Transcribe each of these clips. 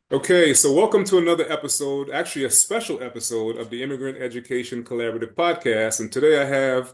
Okay, so welcome to another episode, actually a special episode of the Immigrant Education Collaborative Podcast. And today I have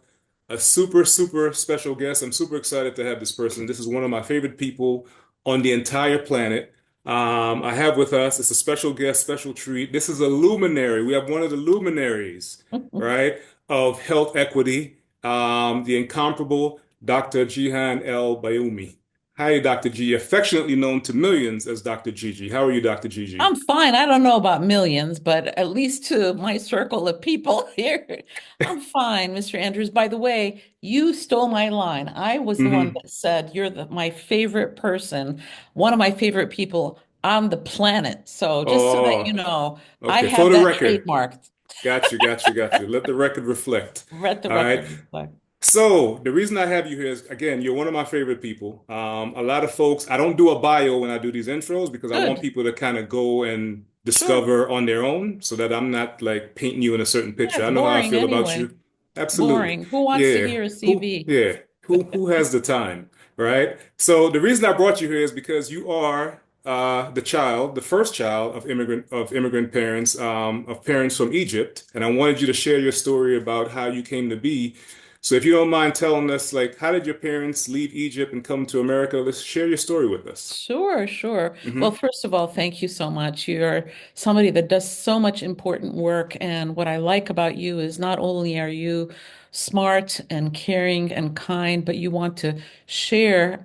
a super special guest. I'm super excited to have this person. This is one of my favorite people on the entire planet. I have with us, it's a special guest, special treat. This is a luminary. We have one of the luminaries, right, of health equity, the incomparable Dr. Jehan El-Bayoumi. Hi, Dr. G, affectionately known to millions as Dr. Gigi. How are you, Dr. Gigi? I'm fine. I don't know about millions, but at least to my circle of people here, I'm fine, Mr. Andrews. By the way, you stole my line. I was the one Hmm. that said you're my favorite person, one of my favorite people on the planet. So just so that you Oh, know, I okay. For have the that record, trademarked. got you. Let the record reflect. Let the All right. record reflect. So the reason I have you here is, again, you're one of my favorite people. A lot of folks, I don't do a bio when I do these intros because I want Good. people to kind of go and Sure. discover on their own so that I'm not like painting you in a certain Yeah, picture. it's I know how I boring feel about anyway. you. Absolutely. Boring. Who wants to Yeah. hear a CV? Who has the time, right? So the reason I brought you here is because you are the first child of immigrant parents, of parents from Egypt, and I wanted you to share your story about how you came to be. So if you don't mind telling us, like, how did your parents leave Egypt and come to America? Let's share your story with us. Sure, sure. Well, Hmm. first of all, thank you so much. You're somebody that does so much important work. And what I like about you is not only are you smart and caring and kind, but you want to share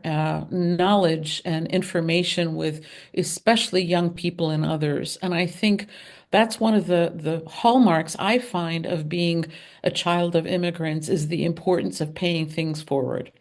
knowledge and information with especially young people and others. And I think that's one of the hallmarks I find of being a child of immigrants is the importance of paying things forward.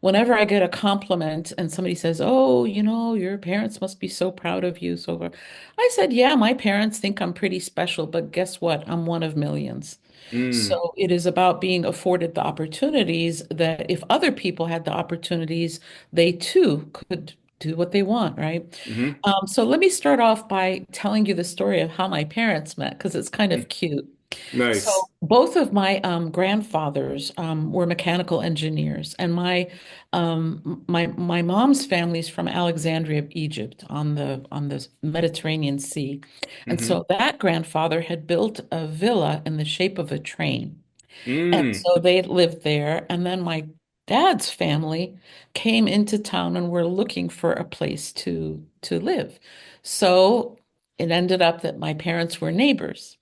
Whenever I get a compliment and somebody says, "Oh, your parents must be so proud of you," so forth, I said, "Yeah, my parents think I'm pretty special, but guess what? I'm one of millions." Mm. So it is about being afforded the opportunities that if other people had the opportunities, they too could do what they want, right? Hmm. So let me start off by telling you the story of how my parents met because it's kind of cute. So Nice. both of my grandfathers were mechanical engineers, and my mom's family is from Alexandria, Egypt, on the Mediterranean Sea, and Hmm. so that grandfather had built a villa in the shape of a train, and Mm. so they lived there. And then my dad's family came into town and were looking for a place to live. So it ended up that my parents were neighbors.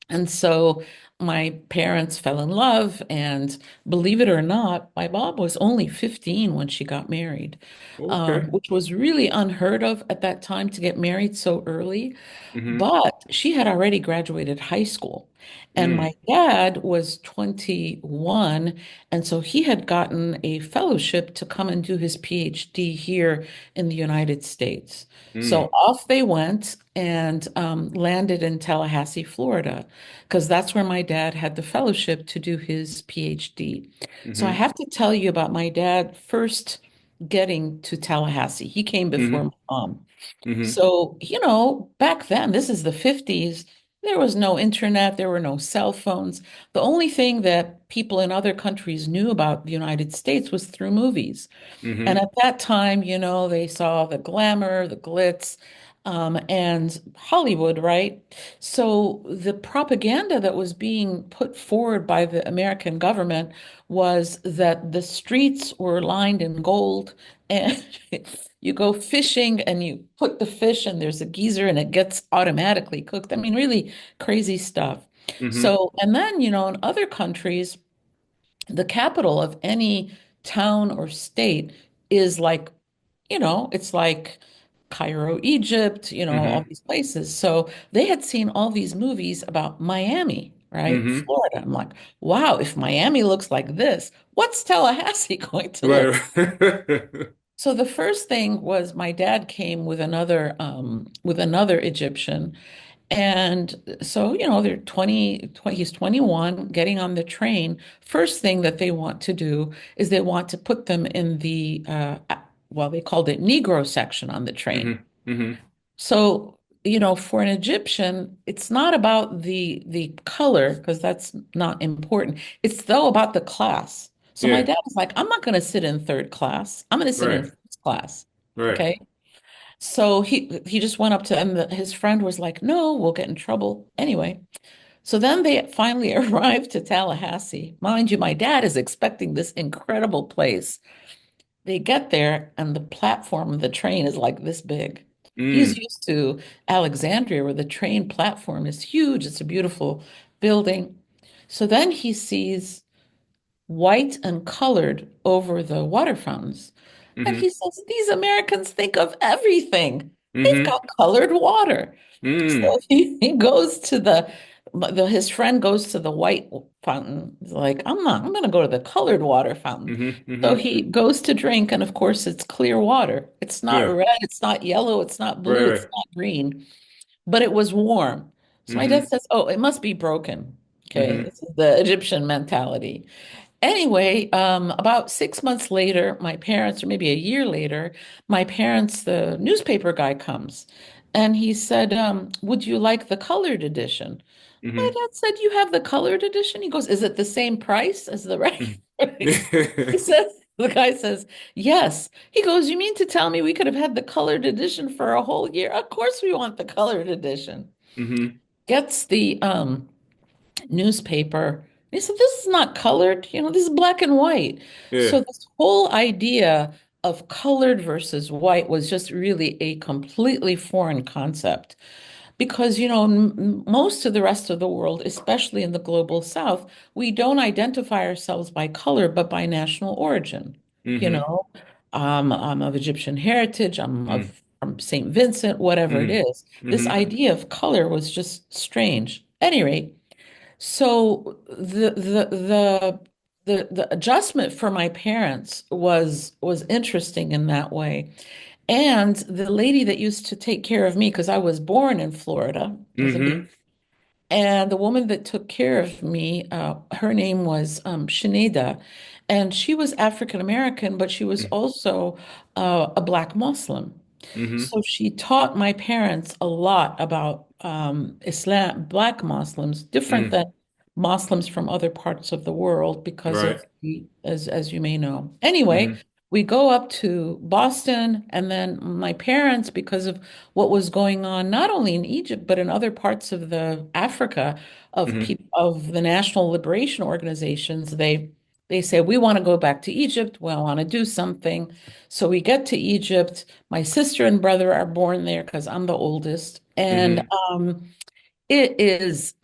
And so my parents fell in love, and believe it or not, my mom was only 15 when she got married, Okay. which was really unheard of at that time to get married so early. Hmm. But she had already graduated high school, and my Mm. dad was 21, and so he had gotten a fellowship to come and do his PhD here in the United States. So Mm. off they went and landed in Tallahassee, Florida, because that's where my dad had the fellowship to do his PhD. So I Hmm. have to tell you about my dad first getting to Tallahassee. He came before Hmm. my mom. Hmm. So, back then, this is the 50s, there was no internet, there were no cell phones. The only thing that people in other countries knew about the United States was through movies. And Hmm. at that time, they saw the glamour, the glitz, and Hollywood, right? So the propaganda that was being put forward by the American government was that the streets were lined in gold, and you go fishing and you put the fish and there's a geyser and it gets automatically cooked. I mean, really crazy stuff. Hmm. So, and then, in other countries, the capital of any town or state is like, it's like Cairo, Egypt, all Hmm. these places. So they had seen all these movies about Miami, right? Hmm. Florida. I'm like, wow, if Miami looks like this, what's Tallahassee going to look? Right. Right. So the first thing was my dad came with another Egyptian. And so, they're 20, he's 21, getting on the train. First thing that they want to do is they want to put them in well, they called it Negro section on the train. Hmm. Hmm. So, for an Egyptian, it's not about the color, because that's not important. It's though about the class. So my Yeah. dad was like, I'm not going to sit in third class. I'm going to sit in Right. first class. Right. Okay. So he just went up to and his friend was like, "No, we'll get in trouble." Anyway, so then they finally arrived to Tallahassee. Mind you, my dad is expecting this incredible place. They get there and the platform of the train is like this big. He's Mm. used to Alexandria where the train platform is huge. It's a beautiful building. So then he sees white and colored over the water fountains. And Mm-hmm. he says, these Americans think of everything. They've Mm-hmm. got colored water. Mm. So he goes to his friend goes to the white fountain. He's like, I'm gonna go to the colored water fountain. Mm-hmm. So Mm-hmm. he goes to drink, and of course it's clear water. It's not Yeah. red, it's not yellow, it's not Right, blue, it's right. not green, but it was warm. So my dad Mm-hmm. says, oh, it must be broken. Okay, Mm-hmm. this is the Egyptian mentality. Anyway, about 6 months later, my parents, or maybe a year later, my parents, the newspaper guy comes and he said, would you like the colored edition? My Mm-hmm. dad said, you have the colored edition? He goes, is it the same price as the regular? He Mm-hmm. says, the guy says, yes. He goes, you mean to tell me we could have had the colored edition for a whole year? Of course we want the colored edition. Mm-hmm. Gets the newspaper. He said, this is not colored, this is black and white. Yeah. So this whole idea of colored versus white was just really a completely foreign concept because, most of the rest of the world, especially in the global South, we don't identify ourselves by color, but by national origin. You Mm-hmm. know, I'm of Egyptian heritage, I'm Mm-hmm. of from St. Vincent, whatever it is. This Mm-hmm. idea of color was just strange. At any rate, so the adjustment for my parents was interesting in that way. And the lady that used to take care of me, because I was born in Florida as a baby, Mm-hmm. and the woman that took care of me, her name was Shanida, and she was African American, but she was also a Black Muslim. Mm-hmm. So she taught my parents a lot about Islam, Black Muslims, different Mm. than Muslims from other parts of the world because Right. of as you may know. Anyway, Mm-hmm. we go up to Boston, and then my parents, because of what was going on, not only in Egypt, but in other parts of the Africa of Mm-hmm. people of the national liberation organizations, they say, we want to go back to Egypt. We want to do something. So we get to Egypt. My sister and brother are born there because I'm the oldest. And Mm-hmm. it is,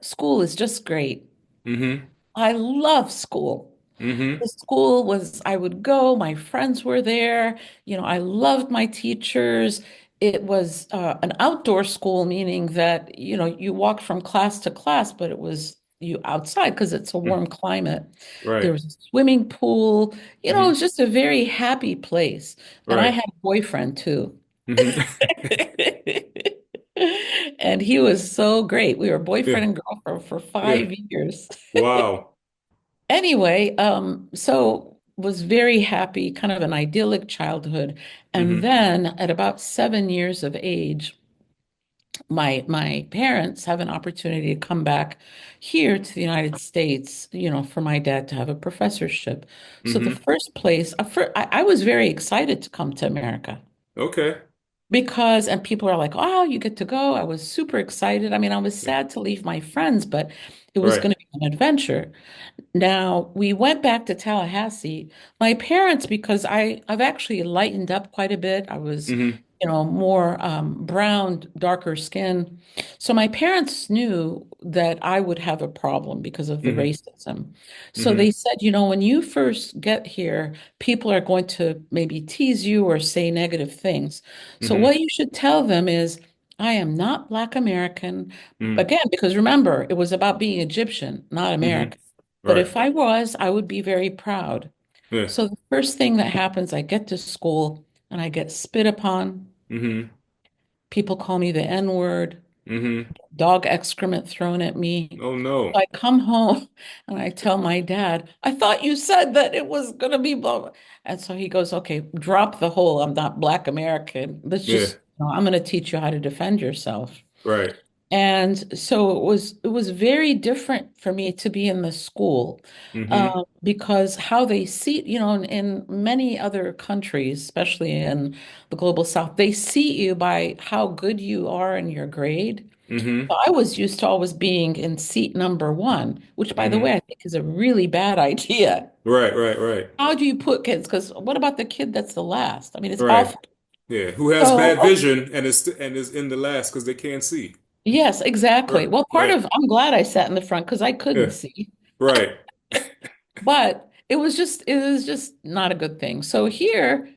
school is just great. Mm-hmm. I love school. Mm-hmm. The school was, I would go, my friends were there. I loved my teachers. It was an outdoor school, meaning that, you walked from class to class, but it was you outside because it's a warm climate. There Right. was a swimming pool. It Mm-hmm. was just a very happy place. And I Right. had a boyfriend too. Mm-hmm. And he was so great. We were Yeah. boyfriend and girlfriend for Yeah. 5 years. Wow. Anyway, so was very happy, kind of an idyllic childhood. And Mm-hmm. then at about 7 years of age, my parents have an opportunity to come back here to the United States, for my dad to have a professorship. So the Mm-hmm. first place, I was very excited to come to America Okay. because, and people are like, oh, you get to go. I was super excited. I mean, I was Yeah. sad to leave my friends, but it was Right. going to be an adventure. Now, we went back to Tallahassee. My parents, because I've actually lightened up quite a bit. I was, Mm-hmm. more brown, darker skin. So my parents knew that I would have a problem because of the Mm-hmm. racism. So Mm-hmm. they said, when you first get here, people are going to maybe tease you or say negative things. So Mm-hmm. what you should tell them is, I am not Black American. Mm-hmm. Again, because remember, it was about being Egyptian, not Mm-hmm. American. But Right. if I was, I would be very proud. Yeah. So the first thing that happens, I get to school and I get spit upon. Mm-hmm. People call me the N-word, Mm-hmm. dog excrement thrown at me. Oh So no. I come home and I tell my dad, I thought you said that it was going to be blah, blah. And so he goes, okay, drop the whole, I'm not Black American. Let's Yeah. just, I'm going to teach you how to defend yourself. Right. And so it was very different for me to be in the school Mm-hmm. because how they see, in many other countries, especially in the global South, they see you by how good you are in your grade. Mm-hmm. So I was used to always being in seat number one, which, by the Mm-hmm. way, I think is a really bad idea. Right, right, right. How do you put kids? Because what about the kid that's the last? I mean, it's Right. awful. Yeah. Who has So, bad vision and is in the last because they can't see. yes, exactly. Right. Well, Right. I'm glad I sat in the front because I couldn't Yeah. see. Right. But it was just not a good thing. So here,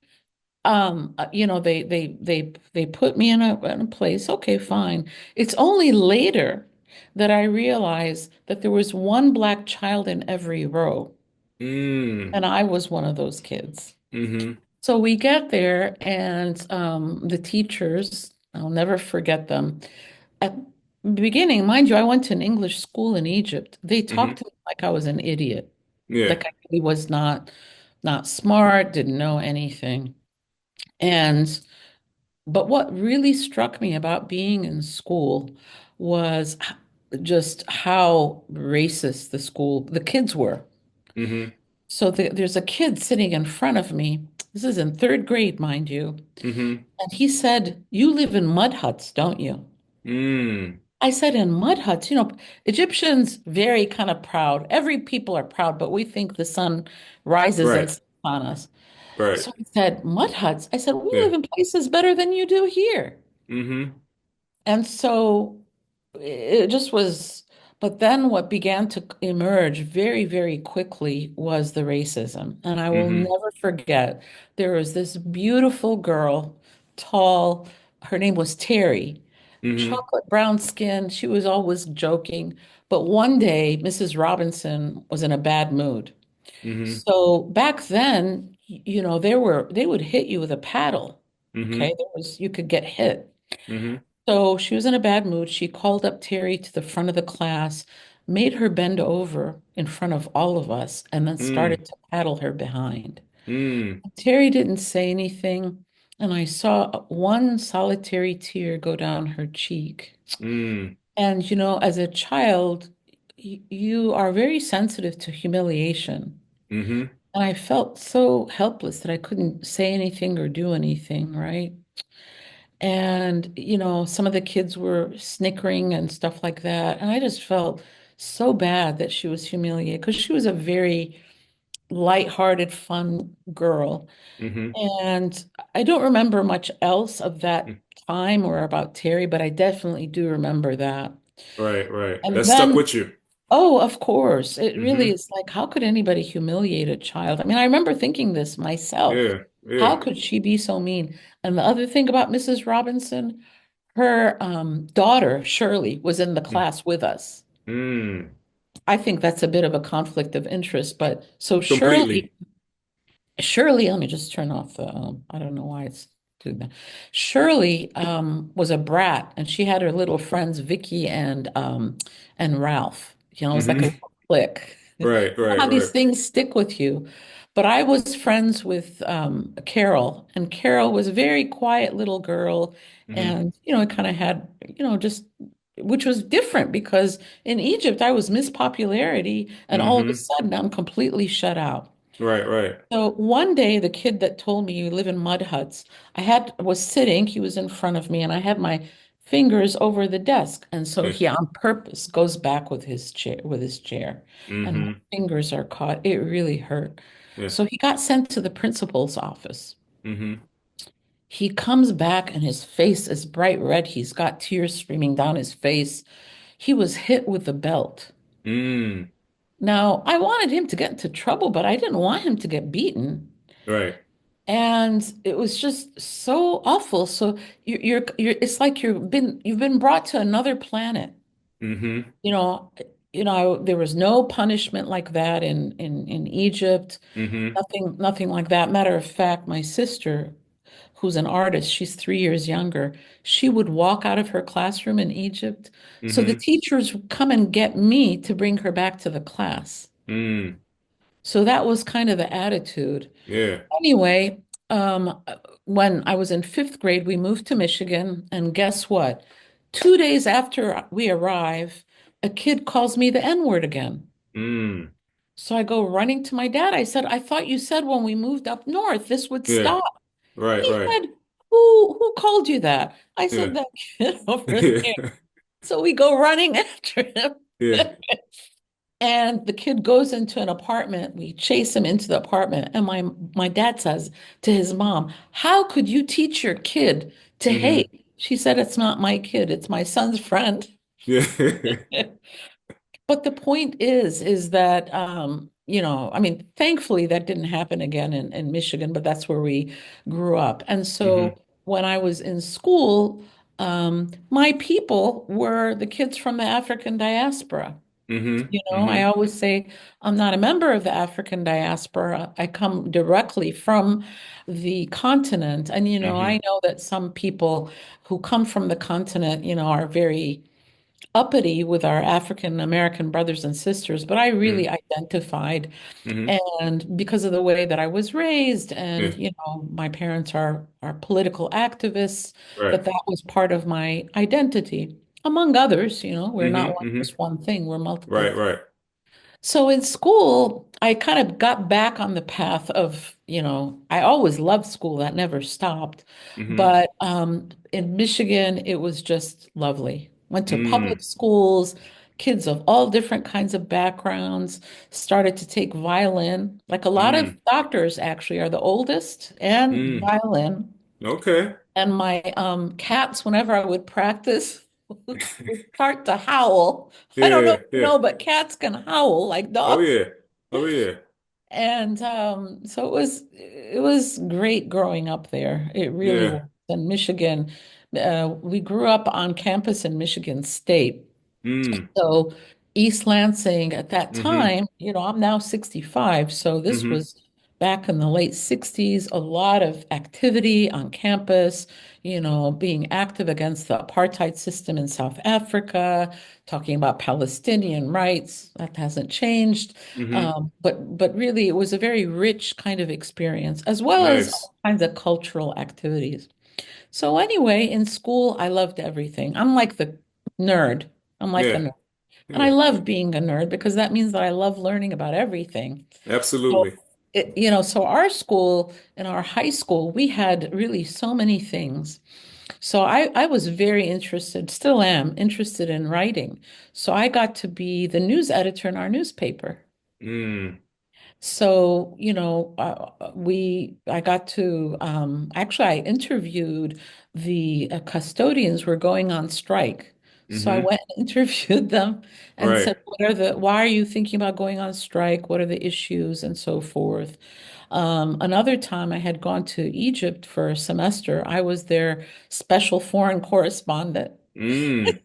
they put me in a place. Okay, fine. It's only later that I realized that there was one black child in every row, Mm. and I was one of those kids. Mm-hmm. So we get there, and the teachers, I'll never forget them. At the beginning, mind you, I went to an English school in Egypt. They Mm-hmm. talked to me like I was an idiot, Yeah. like I really was not smart, didn't know anything. And but what really struck me about being in school was just how racist the kids were. Mm-hmm. So there's a kid sitting in front of me. This is in third grade, mind you. Mm-hmm. And he said, "You live in mud huts, don't you?" Mm. I said, "In mud huts, Egyptians very kind of proud. Every people are proud, but we think the sun rises and Right. sets on us." Right. So he said, "Mud huts." I said, "We Yeah. live in places better than you do here." Mm-hmm. And so it just was, but then what began to emerge very, very quickly was the racism. And I will Mm-hmm. never forget, there was this beautiful girl, tall, her name was Terry, Mm-hmm. chocolate brown skin. She was always joking. But one day, Mrs. Robinson was in a bad mood. Mm-hmm. So back then, they would hit you with a paddle. Mm-hmm. Okay, you could get hit. Mm-hmm. So she was in a bad mood. She called up Terry to the front of the class, made her bend over in front of all of us, and then Mm. started to paddle her behind. Mm. Terry didn't say anything, and I saw one solitary tear go down her cheek. Mm. And, as a child, you are very sensitive to humiliation. Mm-hmm. And I felt so helpless that I couldn't say anything or do anything, right? And, some of the kids were snickering and stuff like that. And I just felt so bad that she was humiliated because she was a very lighthearted, fun girl. Mm-hmm. And I don't remember much else of that Mm. time or about Terry, but I definitely do remember that. Right, right. That And stuck then, with you. oh, of course, it really Mm-hmm. is like, how could anybody humiliate a child? I mean, I remember thinking this myself. Yeah, yeah. How could she be so mean? And the other thing about Mrs. Robinson, her daughter, Shirley, was in the Mm. class with us. Mm. I think that's a bit of a conflict of interest, but so Completely. Shirley, let me just turn off the, I don't know why it's doing that. Shirley was a brat and she had her little friends, Vicky and Ralph. It's like a Mm-hmm. little clique. You Right, know right, how these right. things stick with you. But I was friends with Carol, and Carol was a very quiet little girl. Mm-hmm. And, it kind of had, just, which was different because in Egypt, I was Miss Popularity, and all of a Mm-hmm. sudden I'm completely shut out. Right, right. So one day, the kid that told me you live in mud huts, was sitting, he was in front of me, and I had my fingers over the desk. And so Yeah. he on purpose goes back with his chair, and my Mm-hmm. fingers are caught. It really hurt. Yeah. So he got sent to the principal's office. Mm-hmm. He comes back and his face is bright red. He's got tears streaming down his face. He was hit with the belt. Mm. Now, I wanted him to get into trouble, but I didn't want him to get beaten. Right. And it was just so awful. So it's like you've been brought to another planet. Mm-hmm. You know, there was no punishment like that in Egypt. Mm-hmm. Nothing like that. Matter of fact, my sister, who's an artist, she's 3 years younger. She would walk out of her classroom in Egypt. So the Mm-hmm. teachers would come and get me to bring her back to the class. Mm. So that was kind of the attitude. Yeah. Anyway, when I was in fifth grade, we moved to Michigan, and guess what? 2 days after we arrive, a kid calls me the N-word again. Mm. So I go running to my dad. I said, I thought you said when we moved up north, this would Yeah. stop. Right, He right. said, who called you that? I said, Yeah. that kid over there. Yeah. So we go running after him. Yeah. And the kid goes into an apartment. We chase him into the apartment. And my dad says to his mom, how could you teach your kid to Hmm. hate? She said, it's not my kid, it's my son's friend. Yeah. But the point is that, I mean, thankfully that didn't happen again in Michigan, but that's where we grew up. And Hmm. so when I was in school, my people were the kids from the African diaspora. Hmm. I Hmm. always say I'm not a member of the African diaspora. I come directly from the continent. And, I Hmm. know that some people who come from the continent, are very uppity with our African American brothers and sisters, but I really identified, Hmm. and because of the way that I was raised, Yeah. and my parents are political activists, Right. that was part of my identity. Among others, we're not Hmm. Hmm. just one thing, we're multiple Right, things. right. So in school, I kind of got back on the path of, I always loved school, that never stopped. Hmm. But in Michigan, it was just lovely. Went to public Mm. schools, kids of all different kinds of backgrounds, started to take violin. Like a lot of Mm. doctors actually are the oldest and Mm. violin. Okay. And my cats, whenever I would practice, would start to howl. I don't know Yeah, if you yeah. know, but cats can howl like Oh dogs. yeah. Oh yeah. And so it was great growing up there. It really Yeah. was. In Michigan, we grew up on campus in Michigan State. Mm. So East Lansing at that Hmm. time, I'm now 65. So this Hmm. was back in the late 60s, a lot of activity on campus, being active against the apartheid system in South Africa, talking about Palestinian rights. That hasn't changed. Hmm. But really, it was a very rich kind of experience, as well as Nice. all kinds of cultural activities. So anyway, in school, I loved everything. I'm like the nerd. I'm like the Yeah. nerd. And I Yeah. love being a nerd because that means that I love learning about everything. So, Absolutely. so our school and our high school, we had really so many things. So I was very interested, still am interested in writing. So I got to be the news editor in our newspaper. Mm. So, I got to, actually, I interviewed the custodians were going on strike. So I Hmm. went and interviewed them and Right. said, why are you thinking about going on strike? What are the issues and so forth? Another time I had gone to Egypt for a semester. I was their special foreign correspondent. Mm.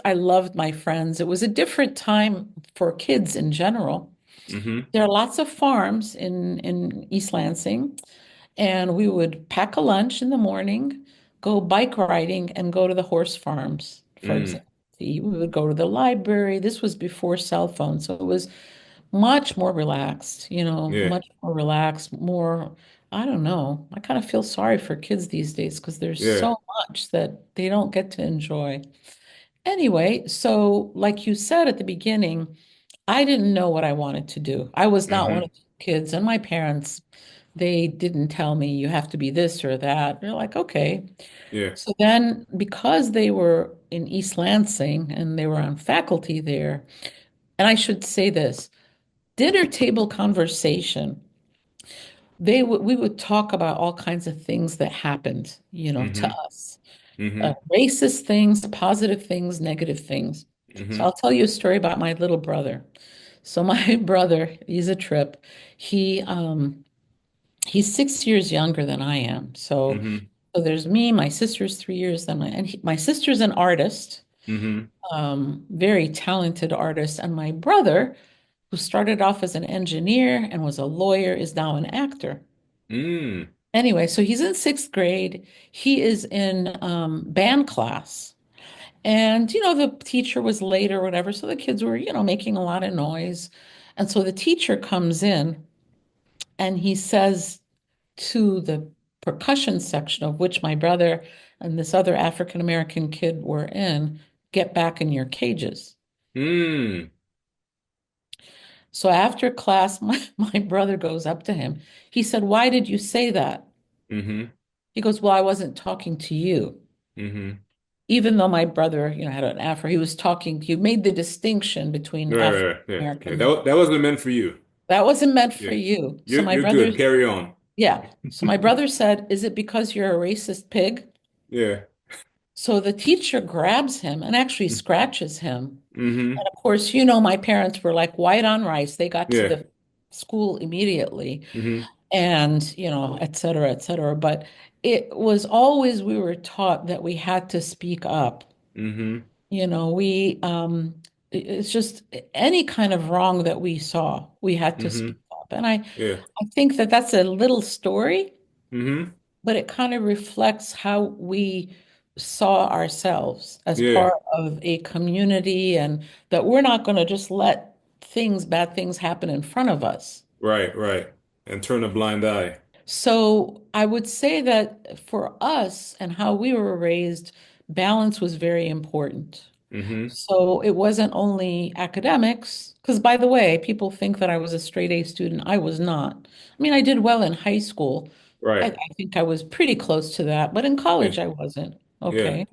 I loved my friends. It was a different time for kids in general. Hmm. There are lots of farms in East Lansing, and we would pack a lunch in the morning, go bike riding, and go to the horse farms, for Mm. example. We would go to the library. This was before cell phones, so it was much more relaxed, Yeah. much more relaxed, more, I don't know. I kind of feel sorry for kids these days because there's Yeah. so much that they don't get to enjoy. Anyway, so like you said at the beginning, I didn't know what I wanted to do. I was not one Hmm. of the kids, and my parents, they didn't tell me you have to be this or that. They're like, okay. Yeah. So then, because they were in East Lansing and they were on faculty there, and I should say this, dinner table conversation, we would talk about all kinds of things that happened, to Hmm. us. Hmm. Racist things, positive things, negative things. So Hmm. I'll tell you a story about my little brother. So my brother, he's a trip. He he's 6 years younger than I am. Hmm. So there's me, my sister's 3 years, my sister's an artist, Hmm. very talented artist, and my brother, who started off as an engineer and was a lawyer, is now an actor. Mm. Anyway, so he's in sixth grade. He is in band class. And, the teacher was late or whatever. So the kids were, making a lot of noise. And so the teacher comes in and he says to the percussion section, of which my brother and this other African American kid were in, get back in your cages. Mm. So after class, my brother goes up to him. He said, "Why did you say that?" Mm-hmm. He goes, "Well, I wasn't talking to you." Mm-hmm. Even though my brother, had an afro, he was talking, he made the distinction between Right, African right, right. Yeah, yeah. American. That wasn't meant for you. That wasn't meant Yeah. for you. So You're my you're brother, good. Carry on. yeah. So my brother said, "Is it because you're a racist pig?" Yeah. So the teacher grabs him and actually scratches him. Mm-hmm. And of course, my parents were like white on rice. They got to Yeah. the school immediately Mm-hmm. and, et cetera, et cetera. But it was always, we were taught that we had to speak up. Mm-hmm. It's just any kind of wrong that we saw, we had to Mm-hmm. speak up. And Yeah. I think that that's a little story, Mm-hmm. but it kind of reflects how we saw ourselves as Yeah. part of a community and that we're not going to just let bad things happen in front of us. Right, right. And turn a blind eye. So I would say that for us and how we were raised, balance was very important. Mm-hmm. So it wasn't only academics, because by the way, people think that I was a straight A student. I was not. I mean, I did well in high school. I, Right. I think I was pretty close to that, but in Yeah. college I wasn't. Yeah. Okay.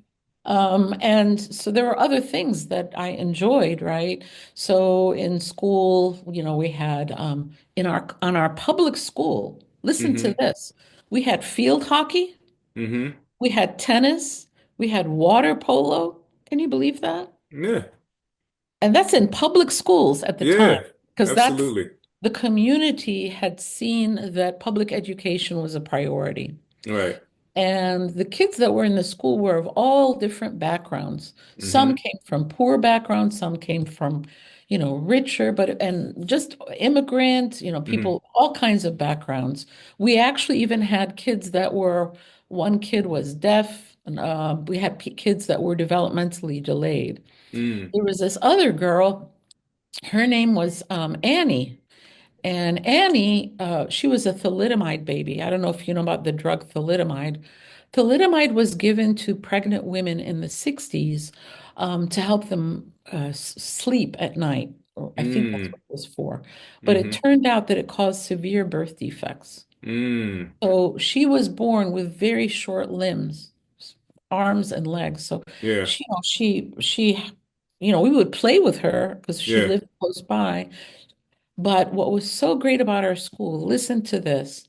And so there were other things that I enjoyed, right? So in school, we had in our on our public school, listen to Mm-hmm. this. We had field hockey, Mm-hmm. we had tennis, we had water polo. Can you believe that? Yeah. And that's in public schools at the time, Yeah. because that's Absolutely. the community had seen that public education was a priority. Right. And the kids that were in the school were of all different backgrounds. Some Mm-hmm. came from poor backgrounds, some came from, richer, and just immigrant, Mm-hmm. people, all kinds of backgrounds. We actually even had kids one kid was deaf, and we had kids that were developmentally delayed. Mm. There was this other girl, her name was Annie. And Annie, she was a thalidomide baby. I don't know if you know about the drug thalidomide. Thalidomide was given to pregnant women in the 60s to help them sleep at night. Or I think that's Mm. what it was for. But it Mm-hmm. turned out that it caused severe birth defects. Mm. So she was born with very short limbs, arms and legs. So Yeah. we would play with her because she Yeah. lived close by. But what was so great about our school, listen to this.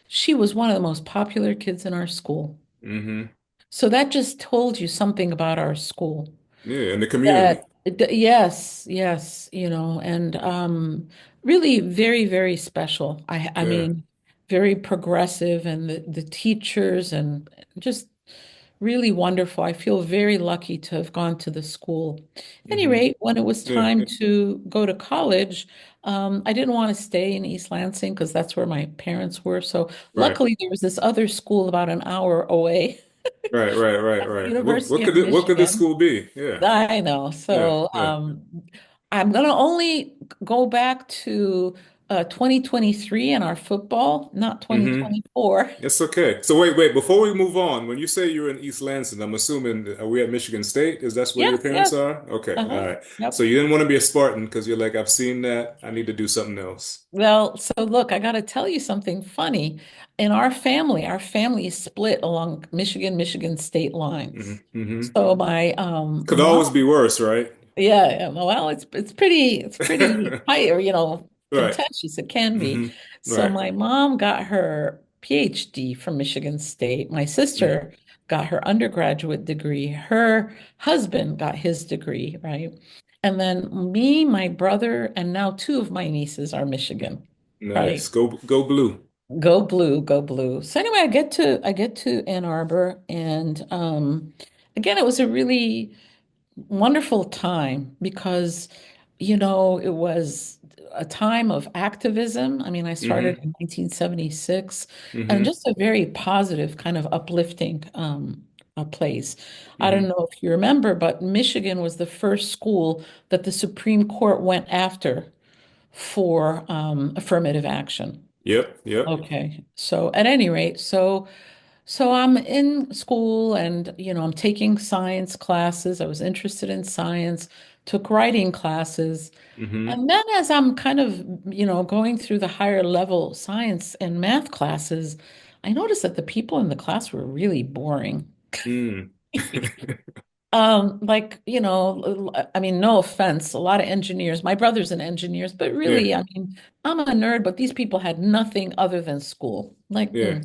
She was one of the most popular kids in our school. Mm-hmm. So that just told you something about our school. Yeah. And the community. That yes, yes, and really very, very special. I Yeah. mean, very progressive and the teachers and just really wonderful. I feel very lucky to have gone to the school. At any Mm-hmm. rate, when it was Yeah. time to go to college, I didn't want to stay in East Lansing because that's where my parents were. So Right. luckily, there was this other school about an hour away, Right. Right. Right. Right. University of What could this Michigan. school be? Yeah. I know. Yeah. So Yeah. I'm going to only go back to 2023 in our football, not Mm-hmm. 2024. It's okay. So wait. Before we move on, when you say you're in East Lansing, I'm assuming are we at Michigan State? Is that where your Yes, parents yes. are? Okay. All Uh-huh. right. So Yep. you didn't want to be a Spartan because you're like, I've seen that. I need to do something else. Well, so look, I got to tell you something funny. In our family is split along Michigan state Mm-hmm. lines. Mm-hmm. So my Could mom, always be worse, right? yeah, well, it's pretty high, or Right. contentious. It can be. Mm-hmm. So Right. my mom got her PhD from Michigan State. My Mm. sister got her undergraduate degree. Her husband got his degree, right? And then me, my brother, and now two of my nieces are Michigan, Nice. right? Go blue. Go blue, go blue. So anyway, I get to Ann Arbor, and again, it was a really wonderful time because, it was a time of activism. I mean, I started Mm-hmm. in 1976, and Mm-hmm. just a very positive, kind of uplifting a place. I don't Mm-hmm. know if you remember, but Michigan was the first school that the Supreme Court went after for affirmative action. Yep. Yep. Okay. So at any rate, So I'm in school and, I'm taking science classes. I was interested in science, took writing classes. Mm-hmm. And then as I'm kind of, going through the higher level science and math classes, I noticed that the people in the class were really boring. Mm. Like, I mean, no offense, a lot of engineers. My brother's an engineer, but Yeah, really, I mean, I'm a nerd, but these people had nothing other than school. Like, yeah.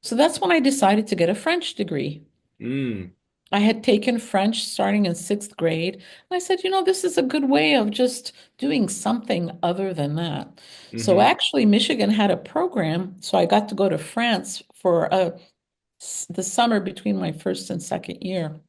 So that's when I decided to get a French degree. Mm. I had taken French starting in sixth grade. And I said, this is a good way of just doing something other than that. So Mm-hmm. actually, Michigan had a program. So I got to go to France for the summer between my first and second year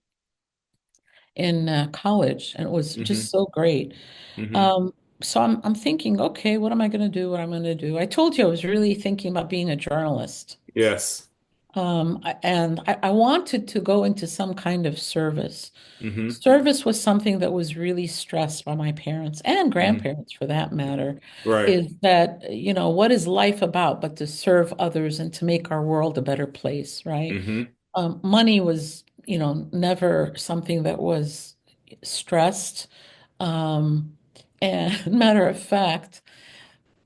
in college. And it was Mm-hmm. just so great. Mm-hmm. Um, so I'm thinking, okay, what am I going to do? What I'm going to do? I told you I was really thinking about being a journalist. Yes. And I wanted to go into some kind of service. Mm-hmm. Service was something that was really stressed by my parents and Mm-hmm. grandparents for that matter, Right. is that, what is life about but to serve others and to make our world a better place, right? Mm-hmm. Money was, never something that was stressed. Um, and matter of fact,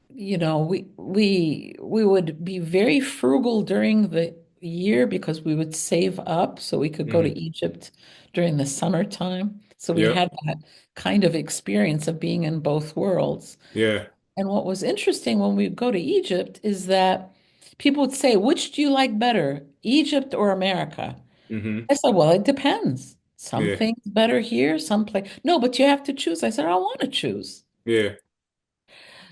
we would be very frugal during the year because we would save up so we could go to Mm-hmm. Egypt during the summertime. So we Yep. had that kind of experience of being in both worlds. Yeah. And what was interesting when we go to Egypt is that people would say, which do you like better, Egypt or America? Mm-hmm. I said, well, it depends. Some Yeah. things better here, some place. No, but you have to choose. I said, I want to choose. Yeah.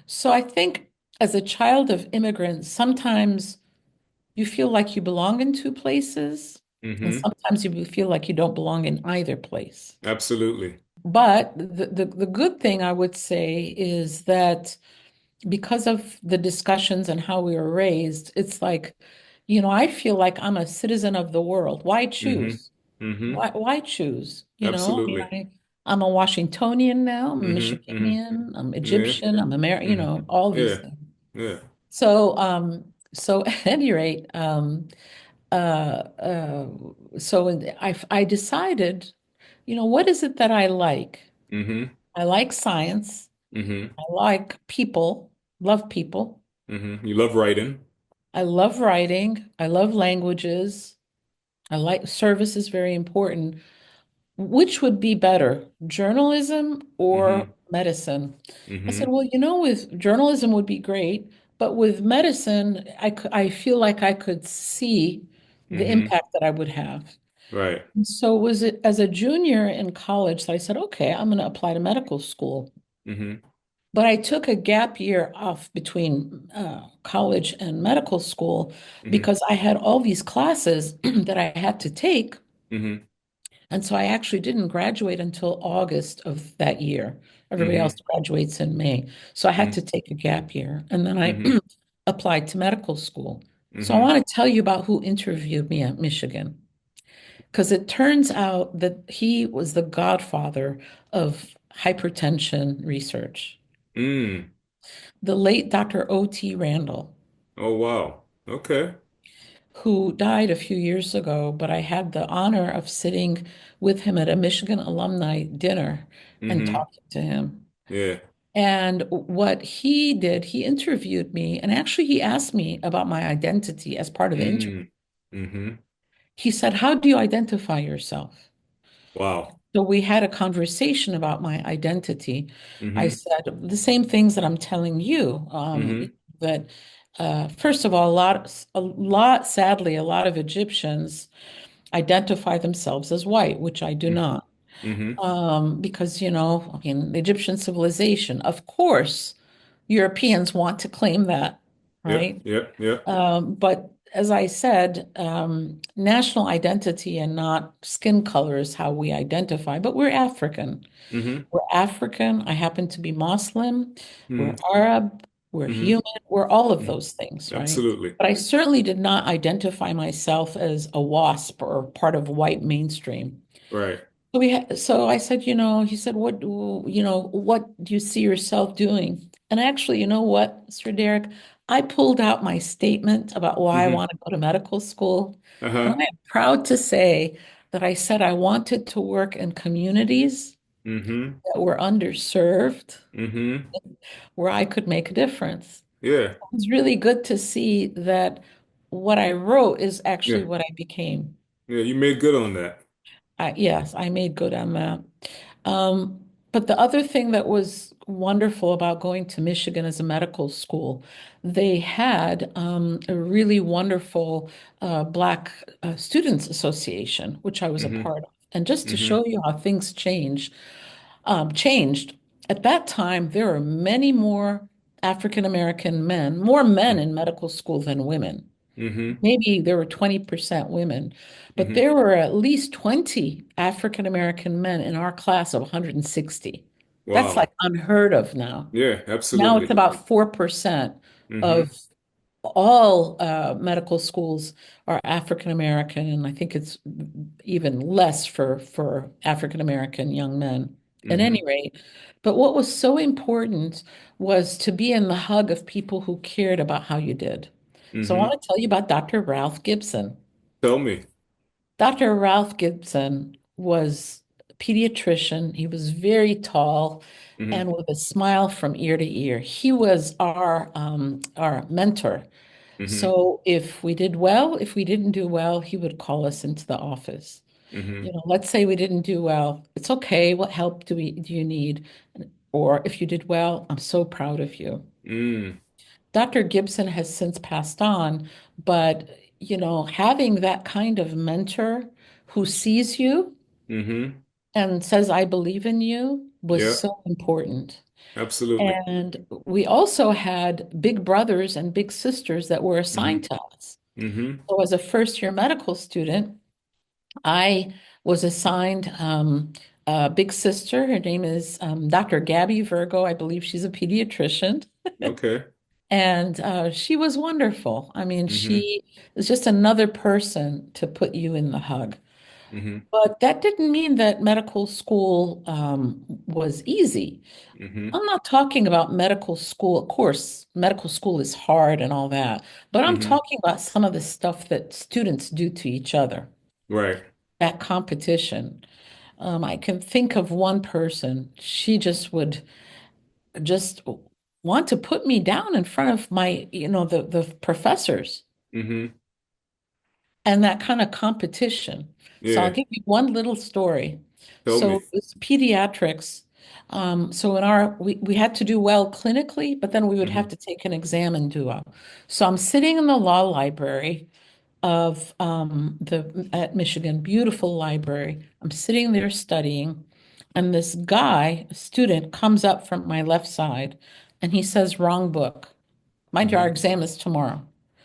So I think as a child of immigrants, sometimes you feel like you belong in two places, and Mm-hmm. sometimes you feel like you don't belong in either place. Absolutely. But the good thing I would say is that because of the discussions and how we were raised, it's like, I feel like I'm a citizen of the world. Why Mm-hmm. choose? Mm-hmm. Why choose? Absolutely. I'm a Washingtonian now, I'm a Mm-hmm. Mm-hmm. Michiganian, I'm Yeah. Egyptian, I'm American, Mm-hmm. all these Yeah. things. Yeah. So at any rate, uh, uh, I decided, what is it that I like? Mm-hmm. I like science. Mm-hmm. I like people, love people. Mm-hmm. You love writing. I love writing. I love languages. I like service is very important. Which would be better, journalism or Mm-hmm. medicine? I said, Mm-hmm. well, with journalism would be great, but with medicine, I feel like I could see the Mm-hmm. impact that I would have. Right. And so was it as a junior in college that I said, okay, I'm going to apply to medical school. Mm-hmm. But I took a gap year off between college and medical school Mm-hmm. because I had all these classes that I had to take. Mm-hmm. And so I actually didn't graduate until August of that year. Everybody else Mm-hmm. graduates in May. So I had to take a gap year. And then I Mm-hmm. applied to medical school. So I Mm-hmm. want to tell you about who interviewed me at Michigan, because it turns out that he was the godfather of hypertension research, Mm. the late Dr. O.T. Randall, Oh, wow. Okay. who died a few years ago, but I had the honor of sitting with him at a Michigan alumni dinner and Mm-hmm. talking to him. Yeah. And what he did, he interviewed me, and actually he asked me about my identity as part of the interview. Mm. Mm-hmm. He said, how do you identify yourself? Wow. So we had a conversation about my identity. I Mm-hmm. said the same things that I'm telling you. Mm-hmm. That first of all, sadly, a lot of Egyptians identify themselves as white, which I do Mm-hmm. not. Mm-hmm. Because, in the Egyptian civilization, of course, Europeans want to claim that, Yep. right? Yep. Yep. But as I said, national identity and not skin color is how we identify, but we're African. Mm-hmm. We're African. I happen to be Muslim. We're Mm-hmm. Arab. We're Mm-hmm. human. We're all of Mm-hmm. those things, right? Absolutely. But I certainly did not identify myself as a WASP or part of white mainstream. Right. So I said, he said, what do you see yourself doing? And actually, you know what, Sir Derek? I pulled out my statement about why I Mm-hmm. want to go to medical school, and Uh-huh. I am proud to say that I said I wanted to work in communities Mm-hmm. that were underserved, Mm-hmm. where I could make a difference. Yeah. It was really good to see that what I wrote is actually Yeah. what I became. Yeah. You made good on that. Yes, I made good on that. Um, but the other thing that was wonderful about going to Michigan as a medical school, they had a really wonderful Black Students Association, which I was a Mm-hmm. part of. And just to Mm-hmm. show you how things changed. At that time, there were many more African American men, more men in medical school than women. Mm-hmm. Maybe there were 20% women, but Mm-hmm. there were at least 20 African American men in our class of 160. That's like Wow. unheard of now. Yeah, Now it's absolutely. about 4% Mm-hmm. of all medical schools are African American, and I think it's even less for African American young men. At Mm-hmm. any rate, but what was so important was to be in the hug of people who cared about how you did. So I Mm-hmm. want to tell you about Dr. Ralph Gibson. Tell me. Dr. Ralph Gibson was a pediatrician. He was very tall Mm-hmm. and with a smile from ear to ear. He was our mentor. Mm-hmm. So if we did well, if we didn't do well, he would call us into the office. Mm-hmm. Let's say we didn't do well. It's okay. What help do you need? Or if you did well, I'm so proud of you. Mm. Dr. Gibson has since passed on, but having that kind of mentor who sees you Mm-hmm. and says, I believe in you was Yeah, so important. absolutely. And we also had big brothers and big sisters that were Mm-hmm. assigned to us. Mm-hmm. So as a first year medical student, I was assigned a big sister. Her name is Dr. Gabby Virgo. I believe she's a pediatrician. Okay. And she was wonderful. I mean, Mm-hmm. she is just another person to put you in the hug. Mm-hmm. But that didn't mean that medical school was easy. Mm-hmm. I'm not talking about medical school. Of course, medical school is hard and all that. But I'm Mm-hmm. talking about some of the stuff that students do to each other, Right. that competition. I can think of one person. She just would just want to put me down in front of the professors Mm-hmm. and that kind of competition. So I'll Yeah. give you one little story. Tell So me. it was pediatrics. So we had to do well clinically, but then we would Mm-hmm. have to take an exam and do well. So I'm sitting in the law library of the at Michigan, beautiful library. I'm sitting there studying, and this guy, a student, comes up from my left side, and he says, "Wrong book. Mind you, our Mm-hmm. exam is tomorrow."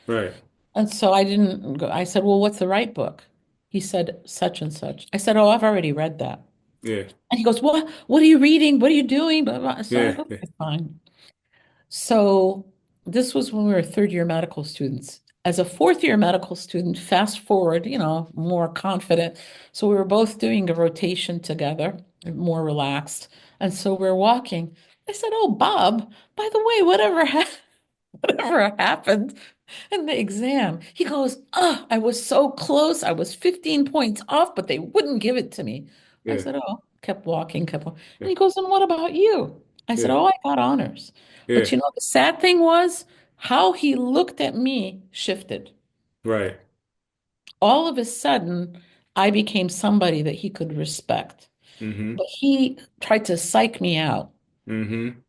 Right. And so I didn't go. I said, "Well, what's the right book?" He said, "Such and such." I said, "Oh, I've already read that." Yeah. And he goes, "What? What are you reading? What are you doing?" Blah, blah. So I Yeah. go, Yeah. "Okay, fine." So this was when we were third year medical students. As a fourth year medical student, fast forward, more confident. So we were both doing a rotation together, more relaxed. And so we're walking. I said, "Oh, Bob, by the way, whatever happened in the exam?" He goes, "Oh, I was so close. I was 15 points off, but they wouldn't give it to me." I Yeah. said, "Oh," kept walking, kept walking. And Yeah. he goes, "And what about you?" I said, Yeah. "Oh, I got honors." But Yeah. the sad thing was how he looked at me shifted. Right. All of a sudden, I became somebody that he could respect. Mm-hmm. But he tried to psych me out, Mm-hmm.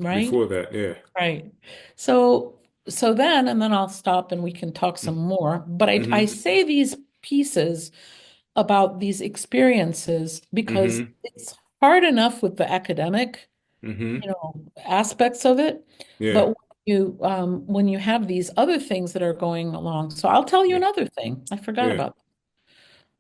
right? Before that, yeah. Right. So and then I'll stop and we can talk some more. But I Mm-hmm. say these pieces about these experiences because Mm-hmm. it's hard enough with the academic, Mm-hmm. aspects of it. Yeah. But when you have these other things that are going along, so I'll tell you Yeah. another thing. I forgot Yeah. about.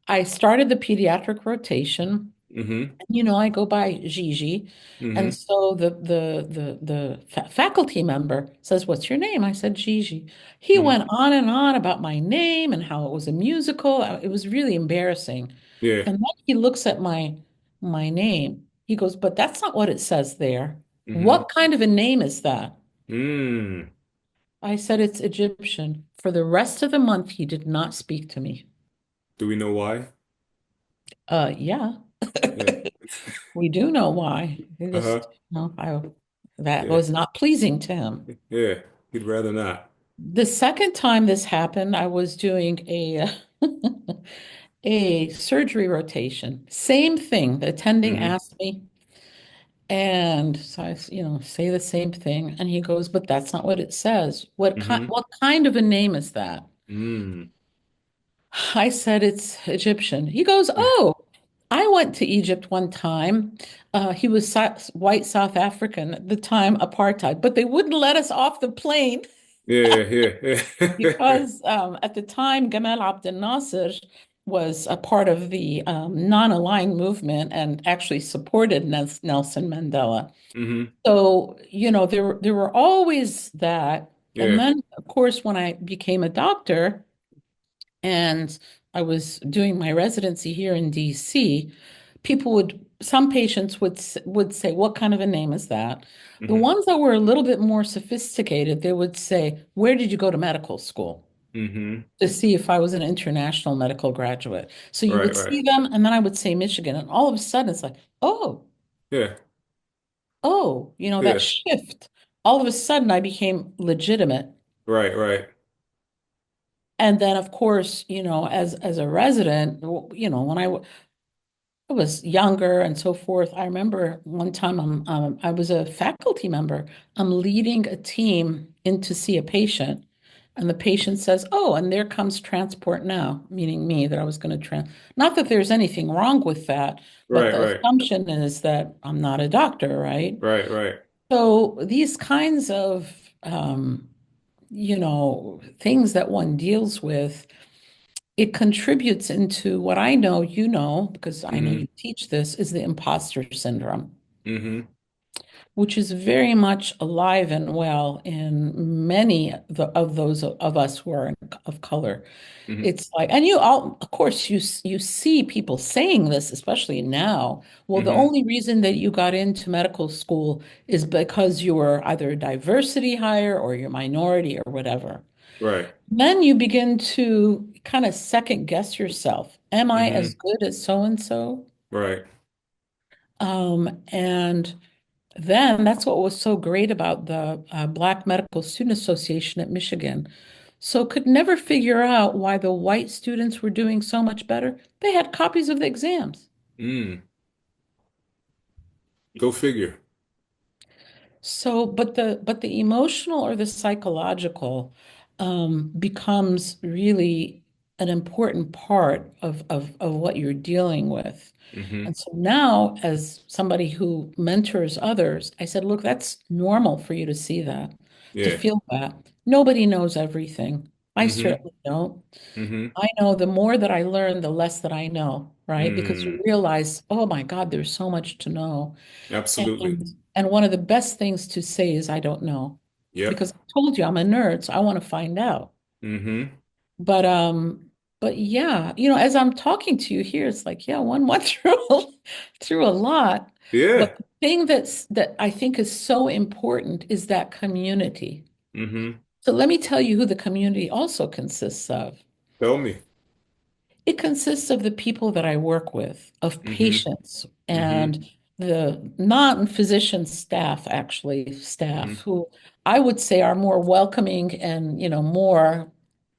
I started the pediatric rotation. Mm-hmm. I go by Gigi. And Mm-hmm. so the faculty member says, "What's your name?" I said, "Gigi." He Mm-hmm. went on and on about my name and how it was a musical. It was really embarrassing. Yeah. And then he looks at my name. He goes, "But that's not what it says there. Mm-hmm. What kind of a name is that?" Mm. I said it's Egyptian. For the rest of the month, he did not speak to me. Do we know why? Yeah, Yeah. we do know why. He Uh-huh. just, that Yeah. was not pleasing to him. Yeah. He'd rather not. The second time this happened, I was doing a surgery rotation. Same thing. The attending Mm-hmm. asked me, and so I, say the same thing, and he goes, "But that's not what it says. Mm-hmm. What kind of a name is that?" Mm. I said it's Egyptian. He goes, "Oh, I went to Egypt one time. He was white South African at the time, apartheid, but they wouldn't let us off the plane Yeah, yeah, yeah. because at the time, Gamal Abdel Nasser was a part of the non-aligned movement and actually supported Nelson Mandela. Mm-hmm. So, there were always that. And Yeah. then, of course, when I became a doctor, and I was doing my residency here in DC, some patients would say, "What kind of a name is that?" The Mm-hmm. ones that were a little bit more sophisticated, they would say, "Where did you go to medical school?" Mm-hmm. To see if I was an international medical graduate. So you Right, would right. see them, and then I would say Michigan, and all of a sudden it's like, "Oh, Yeah. oh, that Yeah. shift." All of a sudden I became legitimate. Right, right. And then, of course, as a resident, when I was younger and so forth. I remember one time I was a faculty member. I'm leading a team in to see a patient, and the patient says, "Oh, and there comes transport now," meaning me, that I was going to Not that there's anything wrong with that, but Right, the right. assumption is that I'm not a doctor, right? Right, right. So these kinds of things that one deals with, it contributes into what I know, because I know Mm-hmm. you teach this, is the imposter syndrome, Mm-hmm. which is very much alive and well in many of those of us who are of color. Mm-hmm. It's like, and you all, of course, you see people saying this, especially now. Well, the Mm-hmm. only reason that you got into medical school is because you were either a diversity hire or you're minority or whatever. Right. Then you begin to kind of second guess yourself. Am I Mm-hmm. as good as so and so? Right. And then that's what was so great about the Black Medical Student Association at Michigan. So could never figure out why the white students were doing so much better. They had copies of the exams. Mm. Go figure. So, but the emotional or the psychological becomes really an important part of what you're dealing with. Mm-hmm. And so now, as somebody who mentors others, I said, look, that's normal for you to see that, to Yeah. feel that. Nobody knows everything. I Mm-hmm. certainly don't. Mm-hmm. I know the more that I learn, the less that I know, right? Because you Mm. realize, oh my God, there's so much to know. Absolutely. And one of the best things to say is I don't know. Yep. Because I told you I'm a nerd, so I want to find out. Mm-hmm. But yeah, as I'm talking to you here, it's like, yeah, one went through a lot. But Yeah. the thing that I think is so important is that community. Mm-hmm. So let me tell you who the community also consists of. Tell me. It consists of the people that I work with, of Mm-hmm. patients, Mm-hmm. and the non-physician staff, actually, staff Mm-hmm. who I would say are more welcoming and, more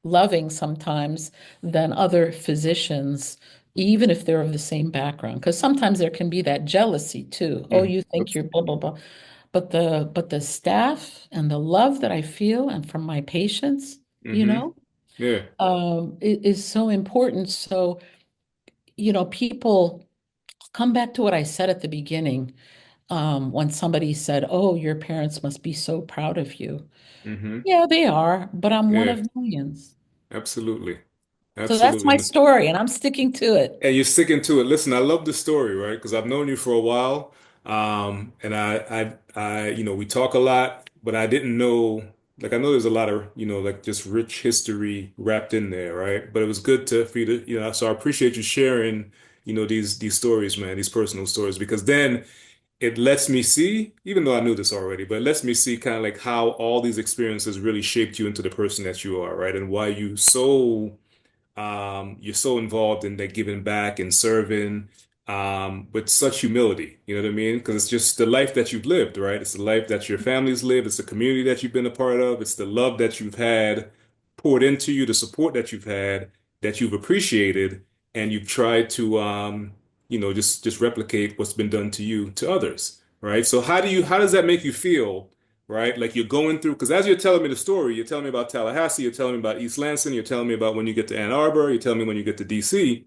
loving sometimes than other physicians, even if they're of the same background. Because sometimes there can be that jealousy too. Oh, Mm. you think Oops. you're blah, blah, blah. But the staff and the love that I feel and from my patients, Mm-hmm. Yeah. is so important. So, people come back to what I said at the beginning, when somebody said, "Oh, your parents must be so proud of you." Mm-hmm. Yeah, they are, but I'm one Yeah. of millions. Absolutely. So that's my Absolutely. story, and I'm sticking to it. And you're sticking to it. Listen, I love the story, right? Because I've known you for a while. And we talk a lot, but I didn't know, like, I know there's a lot of, like just rich history wrapped in there, right? But it was good for you to, so I appreciate you sharing, these stories, man, these personal stories, because then it lets me see, even though I knew this already, but it lets me see kind of like how all these experiences really shaped you into the person that you are, right? And why you're so involved in that giving back and serving with such humility. You know what I mean? Because it's just the life that you've lived, right? It's the life that your family's lived. It's the community that you've been a part of. It's the love that you've had poured into you, the support that you've had, that you've appreciated, and you've tried to, just replicate what's been done to you to others, right? So how does that make you feel? Right? Like you're going through, because as you're telling me the story, you're telling me about Tallahassee, you're telling me about East Lansing, you're telling me about when you get to Ann Arbor, you're telling me when you get to DC,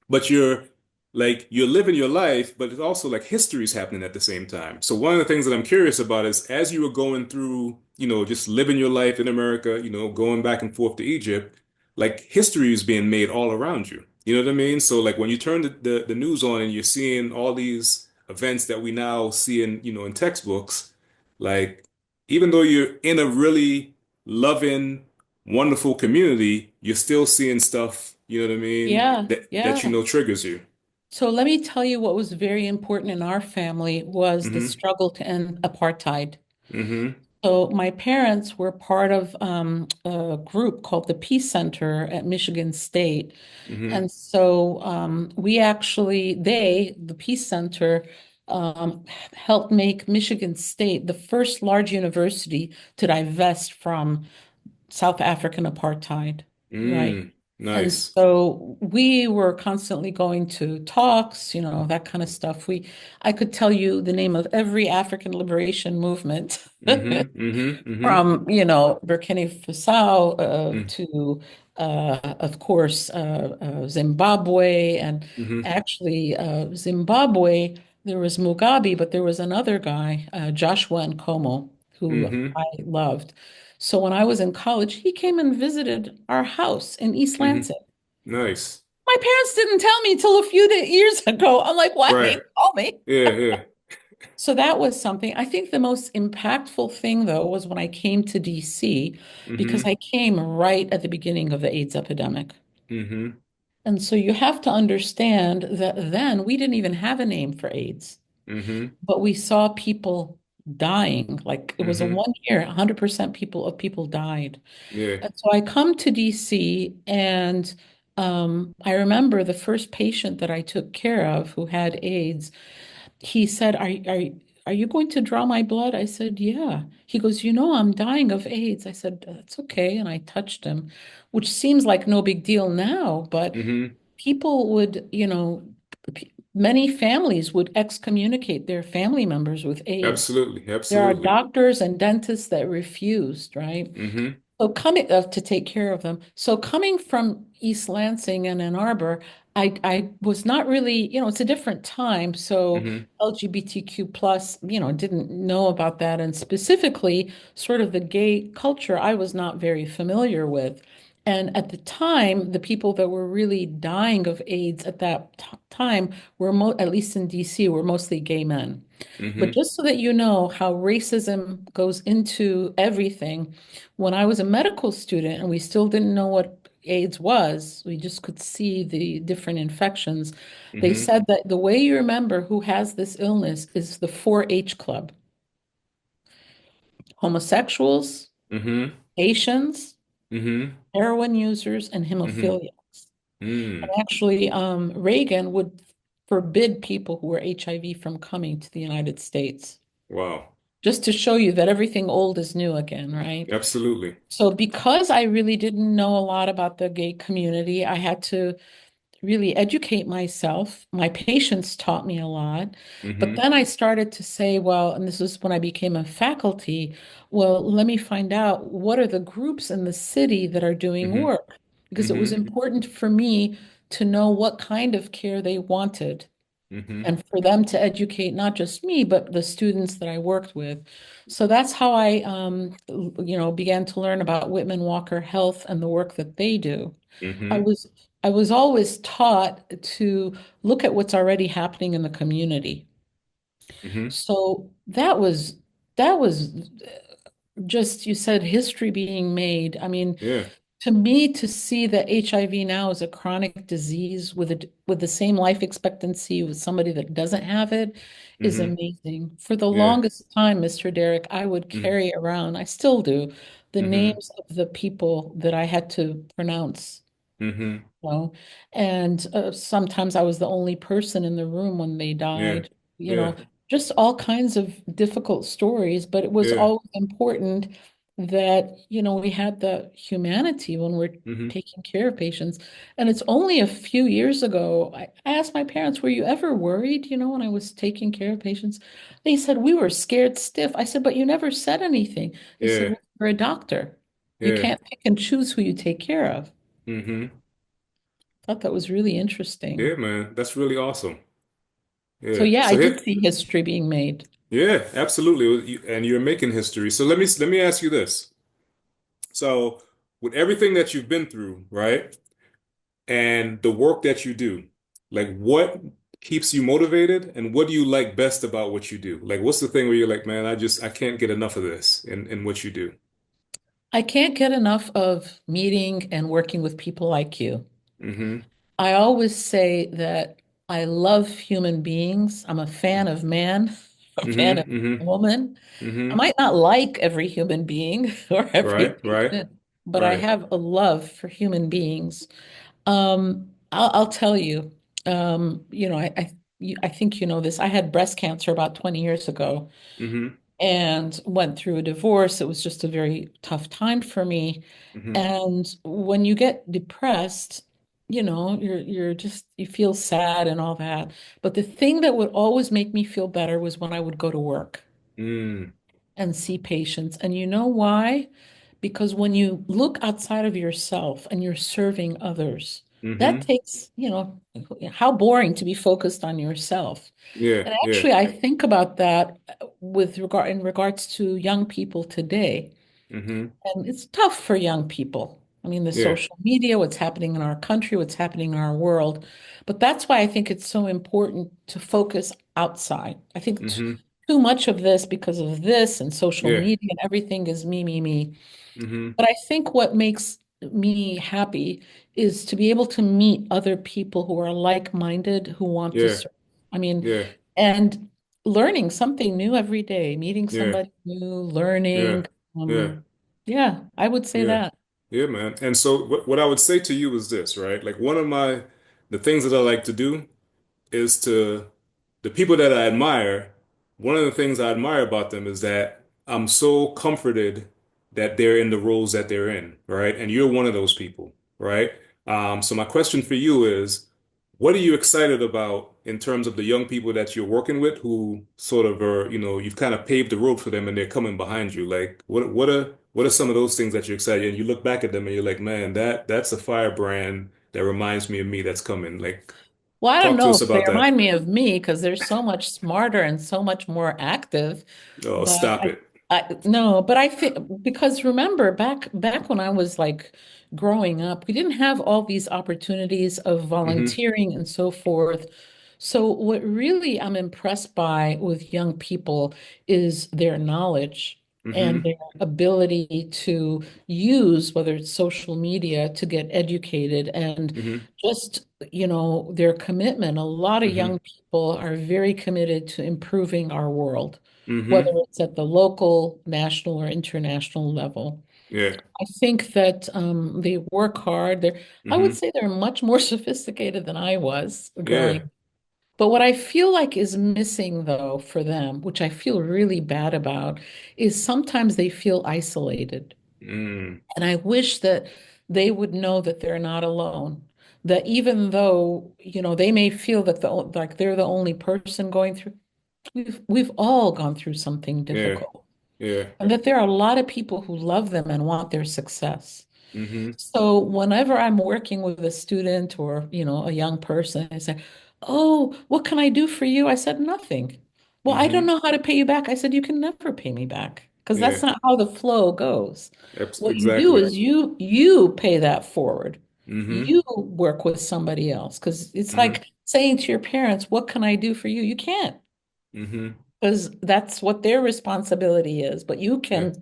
but you're living your life, but it's also like history is happening at the same time. So one of the things that I'm curious about is as you were going through, just living your life in America, going back and forth to Egypt, like history is being made all around you. You know what I mean? So like when you turn the news on and you're seeing all these events that we now see in textbooks, like even though you're in a really loving, wonderful community, you're still seeing stuff, you know what I mean, Yeah, that yeah. triggers you. So let me tell you what was very important in our family was the Hmm. struggle to end apartheid. Hmm. So my parents were part of a group called the Peace Center at Michigan State. Hmm. And so we actually, the Peace Center, helped make Michigan State the first large university to divest from South African apartheid, right? And Nice. so we were constantly going to talks, that kind of stuff. I could tell you the name of every African liberation movement Hmm. Hmm. Hmm. from, Burkina Faso to, of course, Zimbabwe. And Hmm. actually, Zimbabwe, there was Mugabe, but there was another guy, Joshua Nkomo, who Hmm. I loved. So when I was in college, he came and visited our house in East Hmm. Lansing. Nice. My parents didn't tell me till a few years ago. I'm like, why Right. didn't they tell me? Yeah, yeah. So that was something. I think the most impactful thing, though, was when I came to DC, because Hmm. I came right at the beginning of the AIDS epidemic. Hmm. And so you have to understand that then we didn't even have a name for AIDS, Hmm. but we saw people dying. Like it was a Hmm. 1 year, 100% people died. Yeah. And so I come to DC and I remember the first patient that I took care of who had AIDS. He said, are you going to draw my blood? I said, yeah. He goes, I'm dying of AIDS. I said, that's okay. And I touched him, which seems like no big deal now, but Hmm. people would, many families would excommunicate their family members with AIDS. Absolutely. There are Absolutely. doctors and dentists that refused, right? Hmm. So coming to take care of them. So coming from East Lansing and Ann Arbor, I was not really, it's a different time. So Hmm. LGBTQ plus, didn't know about that. And specifically, sort of the gay culture, I was not very familiar with. And at the time, the people that were really dying of AIDS at that time were, at least in DC, were mostly gay men. But Hmm. just so that you know how racism goes into everything, when I was a medical student and we still didn't know what AIDS was, we just could see the different infections. They Hmm. said that the way you remember who has this illness is the 4-H club: homosexuals, Hmm. Asians, Hmm. heroin users, and Hmm. hemophiliacs. And Mm. actually, Reagan would forbid people who were HIV from coming to the United States, Wow. just to show you that everything old is new again, right? Absolutely. So because I really didn't know a lot about the gay community, I had to really educate myself. My patients taught me a lot. But Hmm. then I started to say, well, and this is when I became a faculty, well, let me find out what are the groups in the city that are doing Hmm. work, because it was Hmm. important for me to know what kind of care they wanted Hmm. and for them to educate not just me, but the students that I worked with. So that's how I, began to learn about Whitman Walker Health and the work that they do. I Hmm. was I was always taught to look at what's already happening in the community. Hmm. So that was just, you said history being made. I mean, Yeah. to me, to see that HIV now is a chronic disease with the same life expectancy with somebody that doesn't have it is Hmm. amazing. For the Yeah. longest time, Mr. Derek, I would Mm-hmm. carry around, I still do, the Mm-hmm. names of the people that I had to pronounce. Mm-hmm. Know, and sometimes I was the only person in the room when they Yeah. died, you Yeah. know, just all kinds of difficult stories, but it was Yeah. always important that, we had the humanity when we're Mm-hmm. taking care of patients. And it's only a few years ago, I asked my parents, were you ever worried, when I was taking care of patients? They said, we were scared stiff. I said, but you never said anything. They said, Yeah. well, you're a doctor. You Yeah. can't pick and choose who you take care of. Mm-hmm. Thought that was really Yeah, interesting. man. That's really awesome. So Yeah. yeah, I So did here, see history being made. yeah, absolutely. And you're making history. So let me ask you this. So with everything that you've been through, right? And the work that you do, like what keeps you motivated and what do you like best about what you do? Like what's the thing where you're like, man, I can't get enough of this in what you do. I can't get enough of meeting and working with people like you. Mm-hmm. I always say that I love human beings. I'm a fan of man, a fan of Mm-hmm. Mm-hmm. woman. I Mm-hmm. might not like every human being or every Right, right, patient, but I right. have a love for human beings. I'll tell you, I think you know this. I had breast cancer about 20 years ago Mm-hmm. and went through a divorce. It was just a very tough time for me. Mm-hmm. And when you get depressed, you feel sad and all that. But the thing that would always make me feel better was when I would go to work Mm. and see patients. And you know why? Because when you look outside of yourself and you're serving others, that Mm-hmm. takes, how boring to be focused on yourself. Yeah, And yeah. actually, I think about that in regards to young people today. Mm-hmm. And it's tough for young people. I mean, the Yeah. social media, what's happening in our country, what's happening in our world. But that's why I think it's so important to focus outside. I think Mm-hmm. too much of this because of this and social Yeah. media and everything is me, me, me. Mm-hmm. But I think what makes me happy is to be able to meet other people who are like-minded, who want to Yeah. serve. I mean, Yeah. and learning something new every day, meeting Yeah. somebody new, Yeah. learning. Yeah. Yeah, I would say Yeah. that. Yeah, man. And so what I would say to you is this, right? Like one of the things that I like to do is to the people that I admire, one of the things I admire about them is that I'm so comforted that they're in the roles that they're in, right? And you're one of those people, right? So my question for you is, what are you excited about in terms of the young people that you're working with who sort of are, you've kind of paved the road for them and they're coming behind you? Like, what are some of those things that you're excited? And you look back at them and you're like, man, that's a firebrand that reminds me of me that's coming. Like, Well, I don't talk to know us if they about that. remind me of me because they're so much smarter and so much more active. Oh, But stop it. I no, but I think because remember back when I was like growing up, we didn't have all these opportunities of Hmm. volunteering and so forth. So what really I'm impressed by with young people is their knowledge and Hmm. their ability to use whether it's social media to get educated and Hmm. just, their commitment. A lot of Hmm. young people are very committed to improving our world, whether Hmm. it's at the local, national, or international level. Yeah. I think that they work hard. I would Hmm. say they're much more sophisticated than I was Yeah. growing. But what I feel like is missing, though, for them, which I feel really bad about, is sometimes they feel isolated. Mm. And I wish that they would know that they're not alone. That even though, they may feel that like they're the only person going through, we've all gone through something Yeah. difficult. Yeah. And that there are a lot of people who love them and want their success. Hmm. So whenever I'm working with a student or, a young person, I say, "Oh, what can I do for you?" I said, "Nothing." "Well, I don't Hmm. know how to pay you back." I said, "You can never pay me back because Yeah. that's not how the flow goes. What you do Exactly. is you pay that forward. Hmm. You work with somebody else because it's Hmm. like saying to your parents, "What can I do for you?" You can't Hmm. because that's what their responsibility is, but you Yeah. can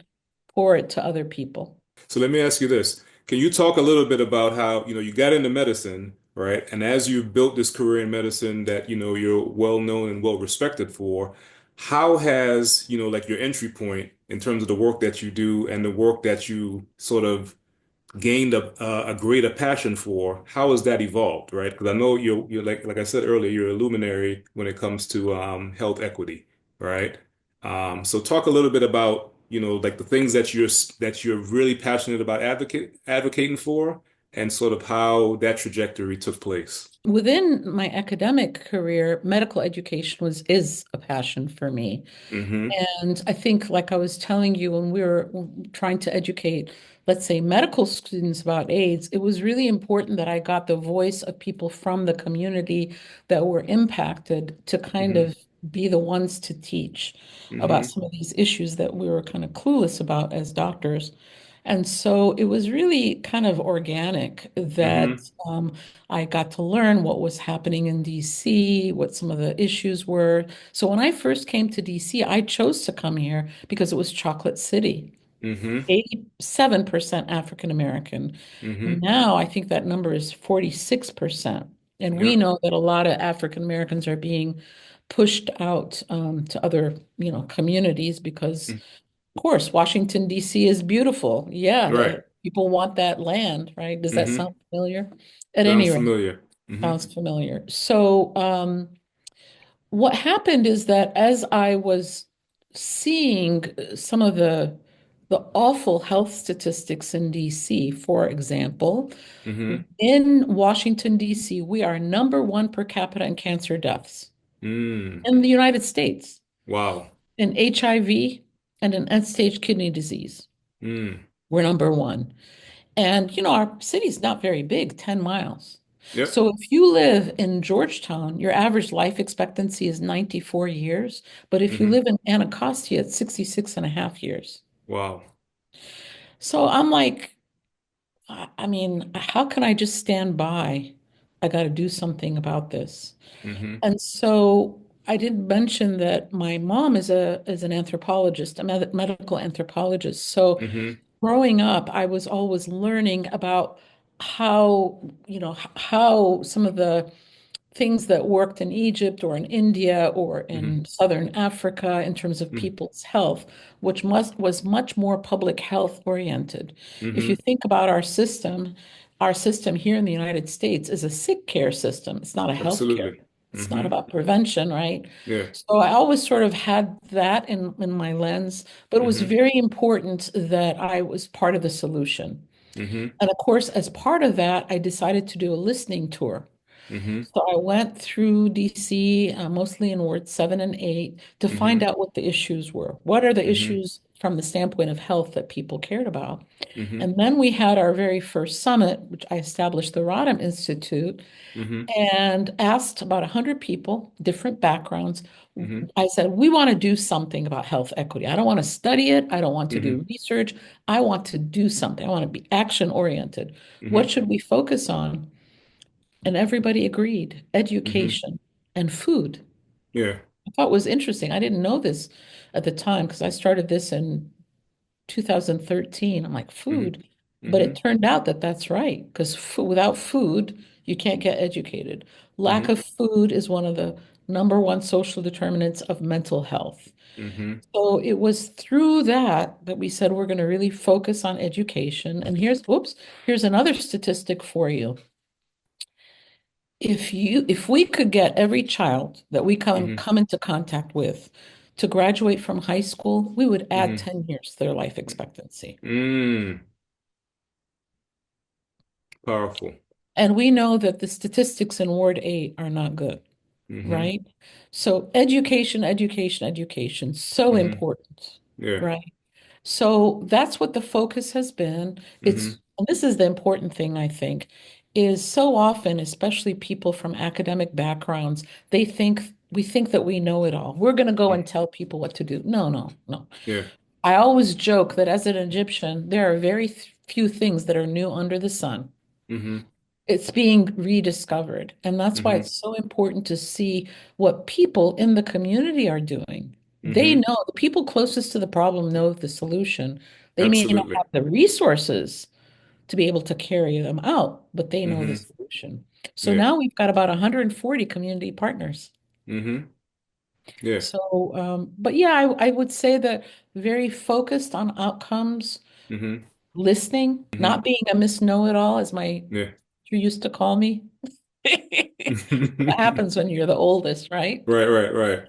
pour it to other people. So let me ask you this. Can you talk a little bit about how, you got into medicine, right? And as you built this career in medicine that, you're well known and well respected for, how has, like your entry point in terms of the work that you do and the work that you sort of gained a greater passion for, how has that evolved, right? Because I know you're like I said earlier, you're a luminary when it comes to health equity, right? So talk a little bit about, like the things that you're really passionate about advocating for, and sort of how that trajectory took place. Within my academic career, medical education was is a passion for me. Mm-hmm. And I think, like I was telling you, when we were trying to educate, let's say, medical students about AIDS, it was really important that I got the voice of people from the community that were impacted to kind Mm-hmm. of be the ones to teach about Mm-hmm. some of these issues that we were kind of clueless about as doctors. And so it was really kind of organic that Mm-hmm. I got to learn what was happening in DC, what some of the issues were. So when I first came to DC, I chose to come here because it was Chocolate City, Mm-hmm. 87% African American. Mm-hmm. Now I think that number is 46%. And we Yeah. know that a lot of African Americans are being pushed out to other, communities because, of course, Washington, D.C. is beautiful. Yeah, Right. people want that land, right? Does that Mm-hmm. sound familiar? At any Sounds rate, familiar. Mm-hmm. sounds familiar. So, what happened is that as I was seeing some of the awful health statistics in DC, for example, Mm-hmm. in Washington, D.C., we are number one per capita in cancer deaths Mm. in the United States, Wow. in HIV and in end-stage kidney disease. Mm. We're number one. And, our city's not very big, 10 miles. Yep. So if you live in Georgetown, your average life expectancy is 94 years. But if you Mm-hmm. live in Anacostia, it's 66 and a half years. Wow. So I'm like, I mean, how can I just stand by? I got to do something about this. Mm-hmm. And so I did mention that my mom is an anthropologist, a medical anthropologist. So Mm-hmm. growing up, I was always learning about how, how some of the things that worked in Egypt or in India or Mm-hmm. in Southern Africa in terms of Mm-hmm. people's health, which was much more public health oriented. If you Mm-hmm. think about our system here in the United States is a sick care system. It's not a health care. Absolutely. It's not Mm-hmm. about prevention, right? Yeah. So I always sort of had that in my lens, but it was Mm-hmm. very important that I was part of the solution. Mm-hmm. And of course, as part of that, I decided to do a listening tour. Mm-hmm. So I went through DC, mostly in Ward 7 and 8, to find Mm-hmm. out what the issues were. What are the Mm-hmm. issues from the standpoint of health that people cared about? Mm-hmm. And then we had our very first summit, which I established the Rodham Institute, Mm-hmm. and asked about 100 people, different backgrounds. Mm-hmm. I said, we want to do something about health equity. I don't want to study it. I don't want to Mm-hmm. do research. I want to do something. I want to be action oriented. What Mm-hmm. should we focus on? And everybody agreed, Mm-hmm. education and food. Yeah. I thought it was interesting. I didn't know this at the time because I started this in 2013. I'm like, Mm-hmm. food. But it Mm-hmm. turned out that that's right because without food, you can't get educated. Lack Mm-hmm. of food is one of the number one social determinants of mental health. Mm-hmm. So it was through that we said we're going to really focus on education. And here's another statistic for you. If we could get every child that we Mm-hmm. come into contact with to graduate from high school, we would add Mm-hmm. 10 years to their life expectancy. Mm. Powerful. And we know that the statistics in Ward 8 are not good, Mm-hmm. right? So education, education, education, so Mm-hmm. important, Yeah. right? So that's what the focus has been. Mm-hmm. And this is the important thing, I think, is so often, especially people from academic backgrounds, we think that we know it all. We're going to go and tell people what to do. No, no, no. Yeah. I always joke that as an Egyptian, there are very few things that are new under the sun. Mm-hmm. It's being rediscovered. And that's why Mm-hmm. it's so important to see what people in the community are doing. They Mm-hmm. know, the people closest to the problem know the solution. They may not Absolutely. have the resources, to be able to carry them out, but they know the Hmm. solution. So Yeah. now we've got about 140 community partners. Hmm. Yeah. So, but yeah, I would say that very focused on outcomes, Hmm. listening, Hmm. not being a Miss Know-it-all, as my Yeah. teacher used to call me. What happens when you're the oldest, right? Right, right, right.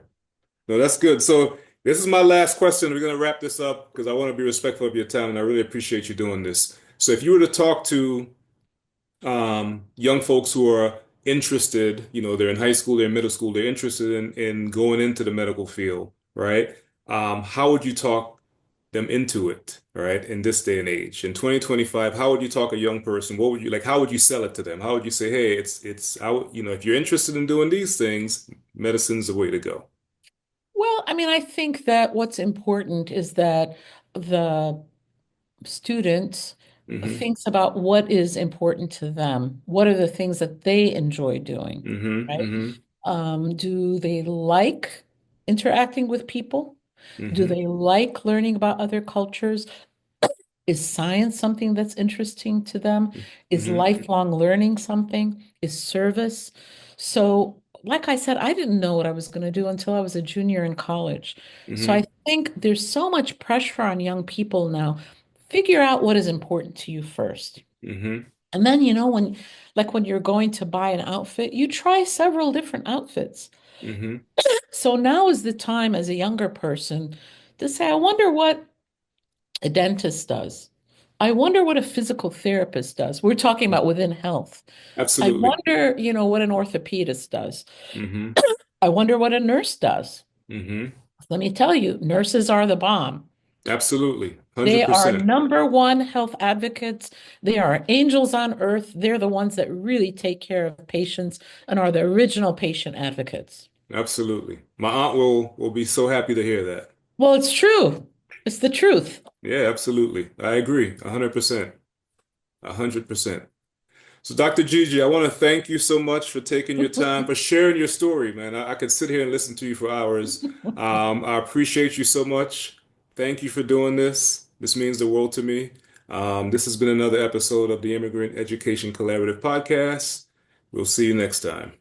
No, that's good. So this is my last question. We're going to wrap this up because I want to be respectful of your time, and I really appreciate you doing this. So if you were to talk to young folks who are interested, they're in high school, they're in middle school, they're interested in going into the medical field, right? How would you talk them into it, right? In this day and age, in 2025, how would you talk a young person? What would you like? How would you sell it to them? How would you say, hey, if you're interested in doing these things, medicine's the way to go. Well, I mean, I think that what's important is that the student Hmm. thinks about what is important to them. What are the things that they enjoy doing, Hmm. right? Hmm. Do they like interacting with people? Do Hmm. they like learning about other cultures? Is science something that's interesting to them? Is Hmm. lifelong learning something? Is service? So, like I said, I didn't know what I was going to do until I was a junior in college. So I Hmm. think there's so much pressure on young people now. Figure out what is important to you first. Hmm. And then, when you're going to buy an outfit, you try several different outfits. Hmm. So now is the time as a younger person to say, I wonder what a dentist does. I wonder what a physical therapist does. We're talking about within health. I Absolutely. wonder, what an orthopedist does. Hmm. I wonder what a nurse does. Hmm. Let me tell you, nurses are the bomb. Absolutely. They are 100%. number one health advocates. They are angels on earth. They're the ones that really take care of patients and are the original patient advocates. Absolutely. My aunt will be so happy to hear that. Well, it's true. It's the truth. Yeah, absolutely. I agree. 100%. 100%. So, Dr. Gigi, I want to thank you so much for taking your time, for sharing your story, man. I could sit here and listen to you for hours. I appreciate you so much. Thank you for doing this. This means the world to me. This has been another episode of the Immigrant Education Collaborative Podcast. We'll see you next time.